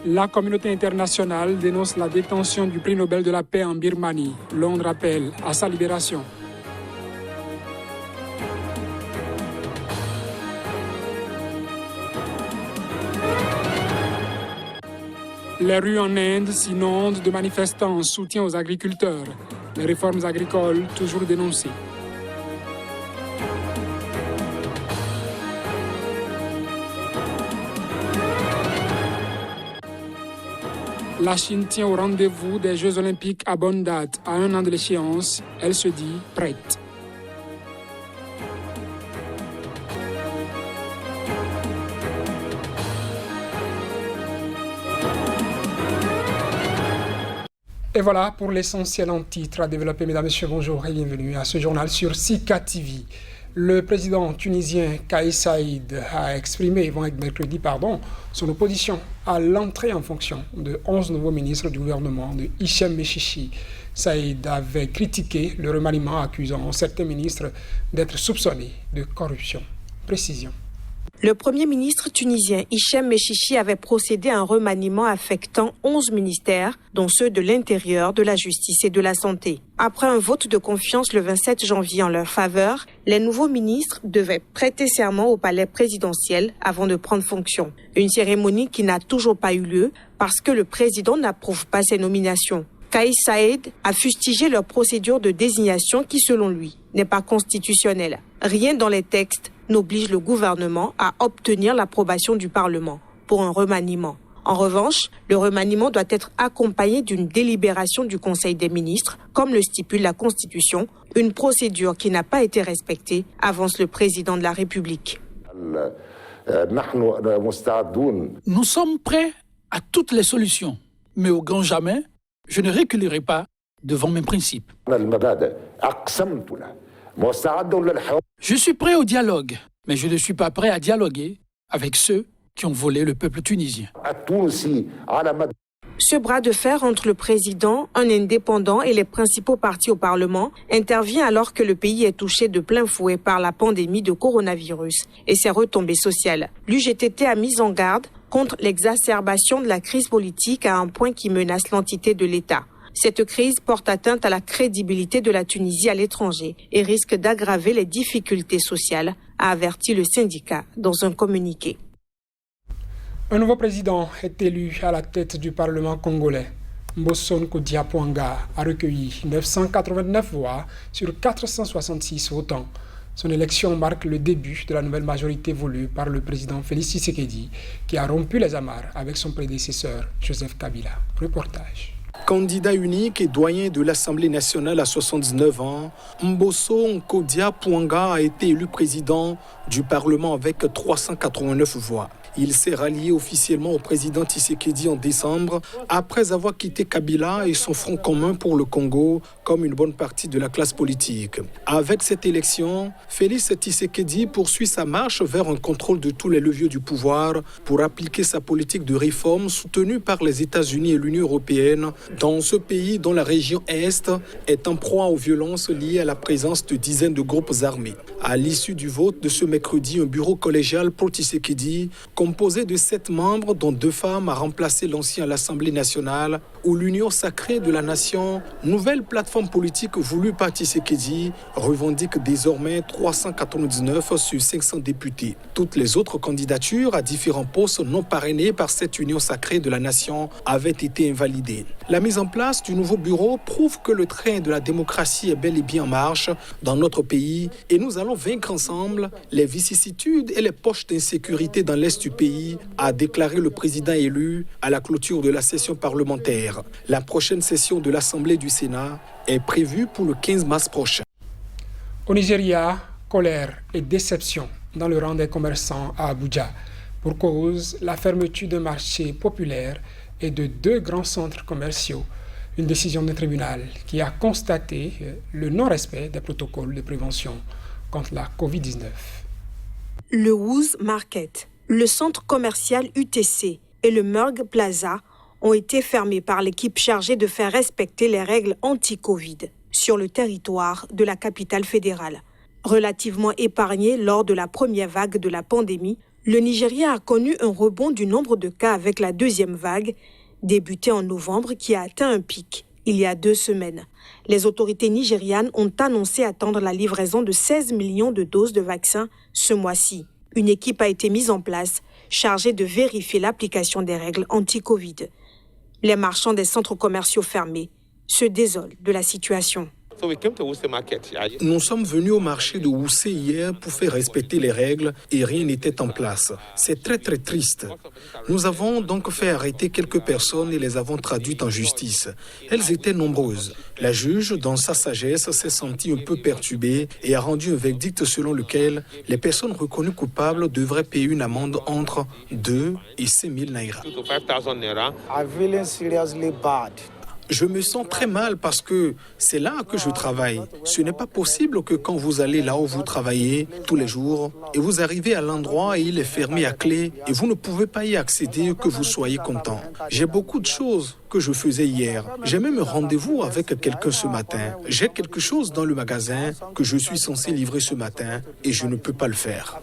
La communauté internationale dénonce la détention du prix Nobel de la paix en Birmanie. Londres appelle à sa libération. Les rues en Inde s'inondent de manifestants en soutien aux agriculteurs. Les réformes agricoles toujours dénoncées. La Chine tient au rendez-vous des Jeux Olympiques à bonne date. À un an de l'échéance, elle se dit prête. Et voilà pour l'essentiel en titre à développer. Mesdames, Messieurs, bonjour et bienvenue à ce journal sur Sika TV. Le président tunisien Kais Saïed a exprimé mercredi son opposition à l'entrée en fonction de 11 nouveaux ministres du gouvernement de Hichem Mechichi. Saïed avait critiqué le remaniement accusant certains ministres d'être soupçonnés de corruption. Précision. Le Premier ministre tunisien Hichem Mechichi avait procédé à un remaniement affectant 11 ministères, dont ceux de l'Intérieur, de la Justice et de la Santé. Après un vote de confiance le 27 janvier en leur faveur, les nouveaux ministres devaient prêter serment au palais présidentiel avant de prendre fonction. Une cérémonie qui n'a toujours pas eu lieu parce que le président n'approuve pas ces nominations. Kais Saïed a fustigé leur procédure de désignation qui, selon lui, n'est pas constitutionnelle. Rien dans les textes n'oblige le gouvernement à obtenir l'approbation du Parlement pour un remaniement. En revanche, le remaniement doit être accompagné d'une délibération du Conseil des ministres, comme le stipule la Constitution, une procédure qui n'a pas été respectée, avance le président de la République. Nous sommes prêts à toutes les solutions, mais au grand jamais, je ne reculerai pas devant mes principes. Je suis prêt au dialogue, mais je ne suis pas prêt à dialoguer avec ceux qui ont volé le peuple tunisien. Ce bras de fer entre le président, un indépendant et les principaux partis au Parlement intervient alors que le pays est touché de plein fouet par la pandémie de coronavirus et ses retombées sociales. L'UGTT a mis en garde contre l'exacerbation de la crise politique à un point qui menace l'entité de l'État. Cette crise porte atteinte à la crédibilité de la Tunisie à l'étranger et risque d'aggraver les difficultés sociales, a averti le syndicat dans un communiqué. Un nouveau président est élu à la tête du Parlement congolais. Mbosonko Diapwanga a recueilli 989 voix sur 466 votants. Son élection marque le début de la nouvelle majorité voulue par le président Félix Tshisekedi, qui a rompu les amarres avec son prédécesseur Joseph Kabila. Reportage. Candidat unique et doyen de l'Assemblée nationale à 79 ans, Mbosonko Diapwanga a été élu président du Parlement avec 389 voix. Il s'est rallié officiellement au président Tshisekedi en décembre, après avoir quitté Kabila et son Front commun pour le Congo, comme une bonne partie de la classe politique. Avec cette élection, Félix Tshisekedi poursuit sa marche vers un contrôle de tous les leviers du pouvoir pour appliquer sa politique de réforme soutenue par les États-Unis et l'Union européenne dans ce pays dont la région Est est en proie aux violences liées à la présence de dizaines de groupes armés. À l'issue du vote de ce mercredi, un bureau collégial pour Tshisekedi, composé de 7 membres, dont 2 femmes, a remplacé l'ancien à l'Assemblée nationale, où l'Union sacrée de la nation, nouvelle plateforme politique voulue par Tshisekedi, revendique désormais 399 sur 500 députés. Toutes les autres candidatures à différents postes non parrainées par cette Union sacrée de la nation avaient été invalidées. La mise en place du nouveau bureau prouve que le train de la démocratie est bel et bien en marche dans notre pays et nous allons vaincre ensemble les vicissitudes et les poches d'insécurité dans l'Est du pays, a déclaré le président élu à la clôture de la session parlementaire. La prochaine session de l'Assemblée du Sénat est prévue pour le 15 mars prochain. Au Nigeria, colère et déception dans le rang des commerçants à Abuja. Pour cause, la fermeture d'un marché populaire et de 2 grands centres commerciaux. Une décision du tribunal qui a constaté le non-respect des protocoles de prévention contre la Covid-19. Le Woods Market, le centre commercial UTC et le Merg Plaza ont été fermés par l'équipe chargée de faire respecter les règles anti-Covid sur le territoire de la capitale fédérale. Relativement épargné lors de la première vague de la pandémie, Le Nigeria a connu un rebond du nombre de cas avec la deuxième vague, débutée en novembre, qui a atteint un pic il y a 2 semaines. Les autorités nigérianes ont annoncé attendre la livraison de 16 millions de doses de vaccins ce mois-ci. Une équipe a été mise en place, chargée de vérifier l'application des règles anti-Covid. Les marchands des centres commerciaux fermés se désolent de la situation. Nous sommes venus au marché de Wuse hier pour faire respecter les règles et rien n'était en place. C'est très très triste. Nous avons donc fait arrêter quelques personnes et les avons traduites en justice. Elles étaient nombreuses. La juge, dans sa sagesse, s'est sentie un peu perturbée et a rendu un verdict selon lequel les personnes reconnues coupables devraient payer une amende entre 2 et 5 000 naira. Je me sens très mal parce que c'est là que je travaille. Ce n'est pas possible que quand vous allez là où vous travaillez tous les jours et vous arrivez à l'endroit et il est fermé à clé et vous ne pouvez pas y accéder, que vous soyez content. J'ai beaucoup de choses que je faisais hier. J'ai même un rendez-vous avec quelqu'un ce matin. J'ai quelque chose dans le magasin que je suis censé livrer ce matin et je ne peux pas le faire.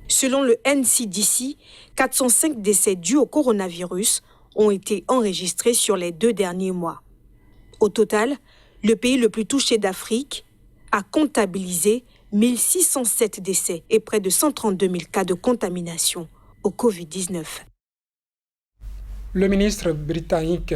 Selon le NCDC, 405 décès dus au coronavirus ont été enregistrés sur les 2 derniers mois. Au total, le pays le plus touché d'Afrique a comptabilisé 1607 décès et près de 132 000 cas de contamination au Covid-19. Le ministre britannique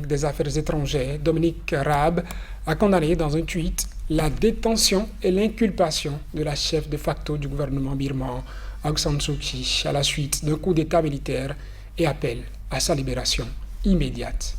des Affaires étrangères, Dominic Raab, a condamné dans un tweet la détention et l'inculpation de la chef de facto du gouvernement birman, Aung San Suu Kyi, à la suite d'un coup d'État militaire et appelle à sa libération immédiate.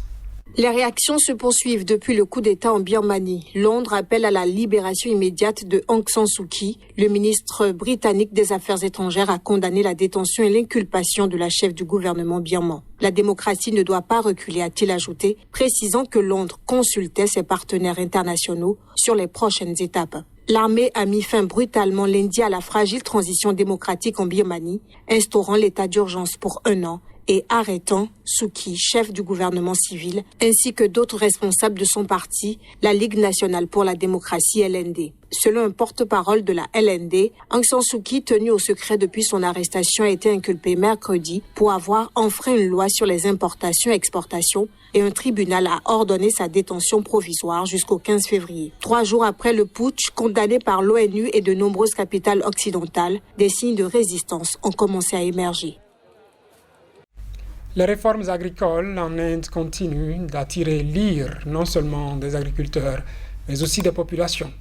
Les réactions se poursuivent depuis le coup d'État en Birmanie. Londres appelle à la libération immédiate de Aung San Suu Kyi. Le ministre britannique des Affaires étrangères a condamné la détention et l'inculpation de la chef du gouvernement birman. La démocratie ne doit pas reculer, a-t-il ajouté, précisant que Londres consultait ses partenaires internationaux sur les prochaines étapes. L'armée a mis fin brutalement lundi à la fragile transition démocratique en Birmanie, instaurant l'état d'urgence pour 1 an et arrêtant Suu Kyi, chef du gouvernement civil, ainsi que d'autres responsables de son parti, la Ligue nationale pour la démocratie LND. Selon un porte-parole de la LND, Aung San Suu Kyi, tenu au secret depuis son arrestation, a été inculpé mercredi pour avoir enfreint une loi sur les importations et exportations et un tribunal a ordonné sa détention provisoire jusqu'au 15 février. 3 jours après le putsch, condamné par l'ONU et de nombreuses capitales occidentales, des signes de résistance ont commencé à émerger. Les réformes agricoles en Inde continuent d'attirer l'ire non seulement des agriculteurs, mais aussi des populations.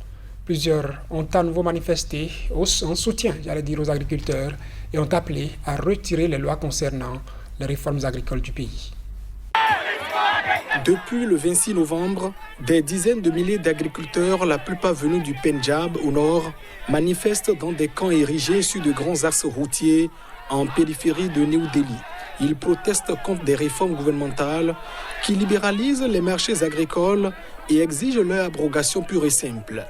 Plusieurs ont à nouveau manifesté en soutien, aux agriculteurs et ont appelé à retirer les lois concernant les réformes agricoles du pays. Depuis le 26 novembre, des dizaines de milliers d'agriculteurs, la plupart venus du Pendjab au nord, manifestent dans des camps érigés sur de grands axes routiers en périphérie de New Delhi. Ils protestent contre des réformes gouvernementales qui libéralisent les marchés agricoles et exigent leur abrogation pure et simple.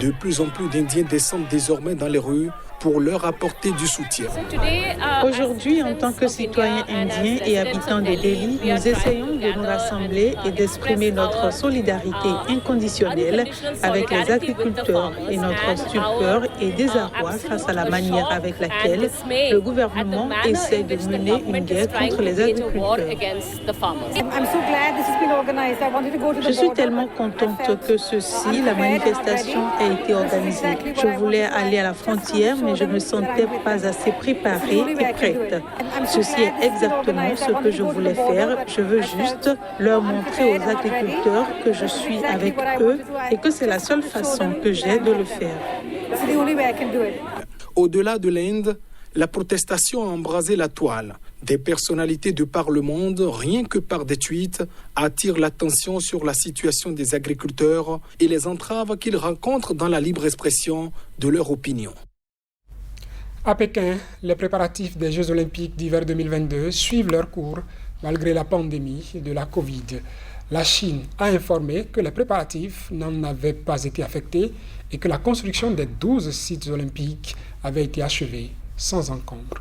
De plus en plus d'Indiens descendent désormais dans les rues pour leur apporter du soutien. Aujourd'hui, en tant que citoyens indiens et habitants de Delhi, nous essayons de nous rassembler et d'exprimer notre solidarité inconditionnelle avec les agriculteurs et notre stupeur et désarroi face à la manière avec laquelle le gouvernement essaie de mener une guerre contre les agriculteurs. Je suis tellement contente que la manifestation a été organisée. Je voulais aller à la frontière, mais je ne me sentais pas assez préparée et prête. Ceci est exactement ce que je voulais faire. Je veux juste leur montrer aux agriculteurs que je suis avec eux et que c'est la seule façon que j'ai de le faire. Au-delà de l'Inde, la protestation a embrasé la toile. Des personnalités de par le monde, rien que par des tweets, attirent l'attention sur la situation des agriculteurs et les entraves qu'ils rencontrent dans la libre expression de leur opinion. À Pékin, les préparatifs des Jeux olympiques d'hiver 2022 suivent leur cours malgré la pandémie de la Covid. La Chine a informé que les préparatifs n'en avaient pas été affectés et que la construction des 12 sites olympiques avait été achevée sans encombre.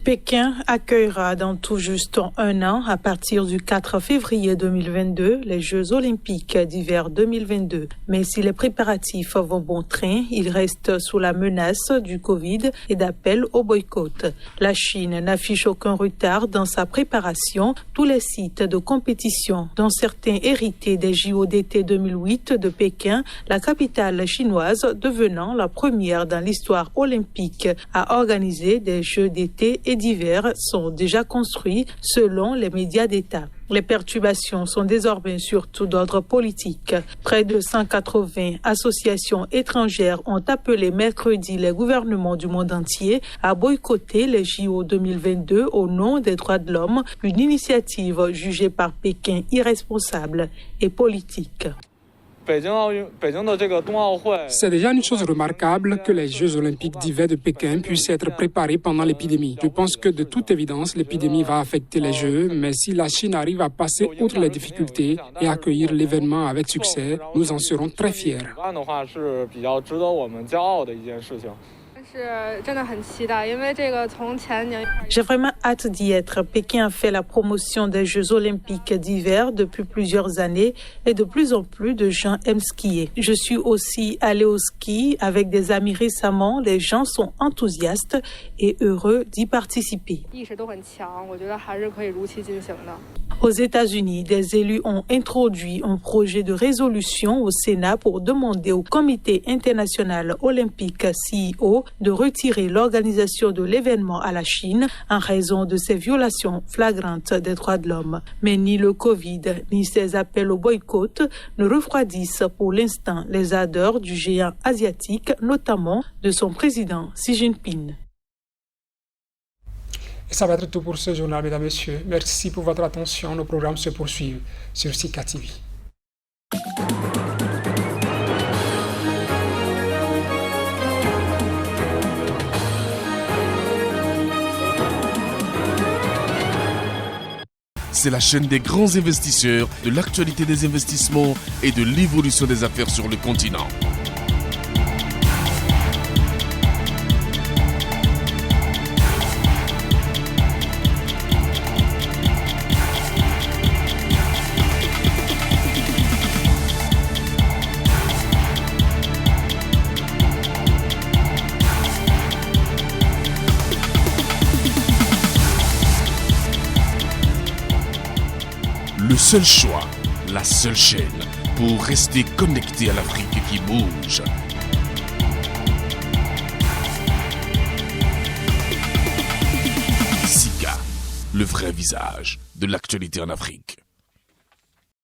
Pékin accueillera dans tout juste un an, à partir du 4 février 2022, les Jeux olympiques d'hiver 2022. Mais si les préparatifs vont bon train, ils restent sous la menace du Covid et d'appel au boycott. La Chine n'affiche aucun retard dans sa préparation. Tous les sites de compétition, dont certains hérités des JO d'été 2008 de Pékin, la capitale chinoise devenant la première dans l'histoire olympique à organiser des Jeux d'été et d'hiver, sont déjà construits selon les médias d'État. Les perturbations sont désormais surtout d'ordre politique. Près de 180 associations étrangères ont appelé mercredi les gouvernements du monde entier à boycotter les JO 2022 au nom des droits de l'homme, une initiative jugée par Pékin irresponsable et politique. C'est déjà une chose remarquable que les Jeux olympiques d'hiver de Pékin puissent être préparés pendant l'épidémie. Je pense que de toute évidence, l'épidémie va affecter les Jeux, mais si la Chine arrive à passer outre les difficultés et accueillir l'événement avec succès, nous en serons très fiers. J'ai vraiment hâte d'y être. Pékin a fait la promotion des Jeux olympiques d'hiver depuis plusieurs années et de plus en plus de gens aiment skier. Je suis aussi allée au ski avec des amis récemment. Les gens sont enthousiastes et heureux d'y participer. Aux États-Unis, des élus ont introduit un projet de résolution au Sénat pour demander au Comité international olympique CIO de retirer l'organisation de l'événement à la Chine en raison de ces violations flagrantes des droits de l'homme. Mais ni le Covid ni ses appels au boycott ne refroidissent pour l'instant les ardeurs du géant asiatique, notamment de son président Xi Jinping. Et ça va être tout pour ce journal, mesdames et messieurs. Merci pour votre attention. Nos programmes se poursuivent sur Sika TV. C'est la chaîne des grands investisseurs, de l'actualité des investissements et de l'évolution des affaires sur le continent. Le seul choix, la seule chaîne pour rester connecté à l'Afrique qui bouge. Sika, le vrai visage de l'actualité en Afrique.